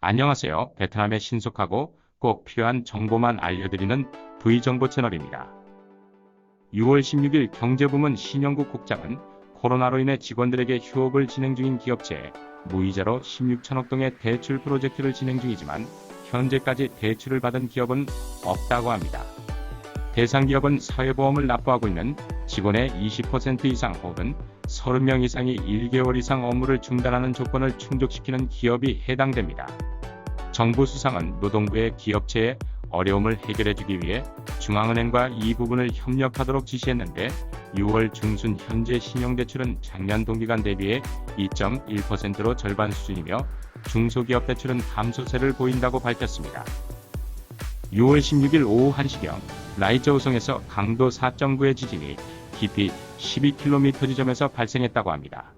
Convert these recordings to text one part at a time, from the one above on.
안녕하세요. 베트남의 신속하고 꼭 필요한 정보만 알려드리는 V정보 채널입니다. 6월 16일 경제부문 신영국 국장은 코로나로 인해 직원들에게 휴업을 진행 중인 기업체에 무이자로 16천억 동의 대출 프로젝트를 진행 중이지만 현재까지 대출을 받은 기업은 없다고 합니다. 대상 기업은 사회보험을 납부하고 있는 직원의 20% 이상 혹은 30명 이상이 1개월 이상 업무를 중단하는 조건을 충족시키는 기업이 해당됩니다. 정부 수상은 노동부의 기업체의 어려움을 해결해주기 위해 중앙은행과 이 부분을 협력하도록 지시했는데 6월 중순 현재 신용대출은 작년 동기간 대비해 2.1%로 절반 수준이며 중소기업 대출은 감소세를 보인다고 밝혔습니다. 6월 16일 오후 1시경 라이저우성에서 강도 4.9의 지진이 깊이 12km 지점에서 발생했다고 합니다.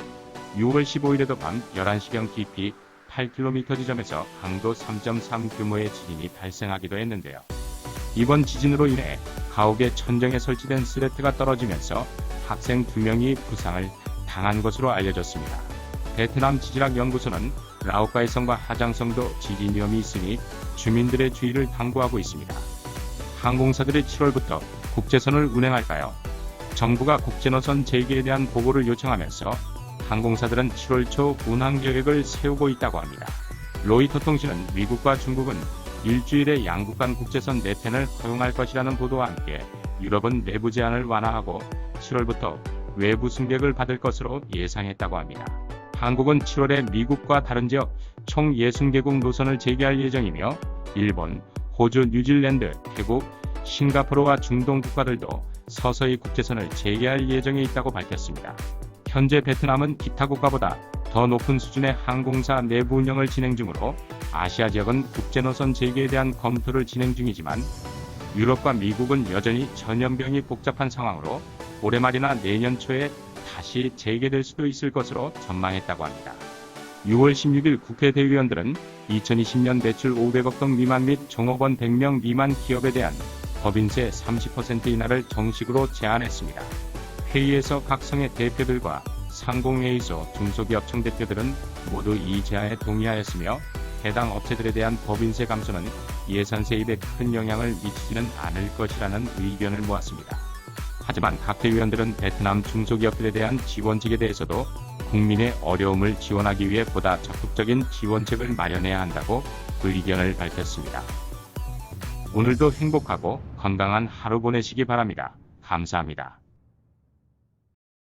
6월 15일에도 밤 11시경 깊이 8km 지점에서 강도 3.3 규모의 지진이 발생하기도 했는데요. 이번 지진으로 인해 가옥의 천정에 설치된 스레트가 떨어지면서 학생 2명이 부상을 당한 것으로 알려졌습니다. 베트남 지질학 연구소는 라오카이성과 하장성도 지진 위험이 있으니 주민들의 주의를 당부하고 있습니다. 항공사들이 7월부터 국제선을 운행할까요? 정부가 국제노선 재개에 대한 보고를 요청하면서 항공사들은 7월 초 운항 계획을 세우고 있다고 합니다. 로이터 통신은 미국과 중국은 일주일에 양국 간 국제선 4편을 허용할 것이라는 보도와 함께 유럽은 내부 제한을 완화하고 7월부터 외부 승객을 받을 것으로 예상했다고 합니다. 한국은 7월에 미국과 다른 지역 총 60개국 노선을 재개할 예정이며 일본, 호주, 뉴질랜드, 태국, 싱가포르와 중동 국가들도 서서히 국제선을 재개할 예정에 있다고 밝혔습니다. 현재 베트남은 기타 국가보다 더 높은 수준의 항공사 내부 운영을 진행 중으로 아시아 지역은 국제노선 재개에 대한 검토를 진행 중이지만 유럽과 미국은 여전히 전염병이 복잡한 상황으로 올해 말이나 내년 초에 다시 재개될 수도 있을 것으로 전망했다고 합니다. 6월 16일 국회 대의원들은 2020년 매출 500억 동 미만 및 종업원 100명 미만 기업에 대한 법인세 30% 인하를 정식으로 제안했습니다. 회의에서 각 성의 대표들과 상공회의소 중소기업청 대표들은 모두 이 제안에 동의하였으며 해당 업체들에 대한 법인세 감소는 예산 세입에 큰 영향을 미치지는 않을 것이라는 의견을 모았습니다. 하지만 각 대의원들은 베트남 중소기업들에 대한 지원책에 대해서도 국민의 어려움을 지원하기 위해 보다 적극적인 지원책을 마련해야 한다고 의견을 밝혔습니다. 오늘도 행복하고 건강한 하루 보내시기 바랍니다. 감사합니다.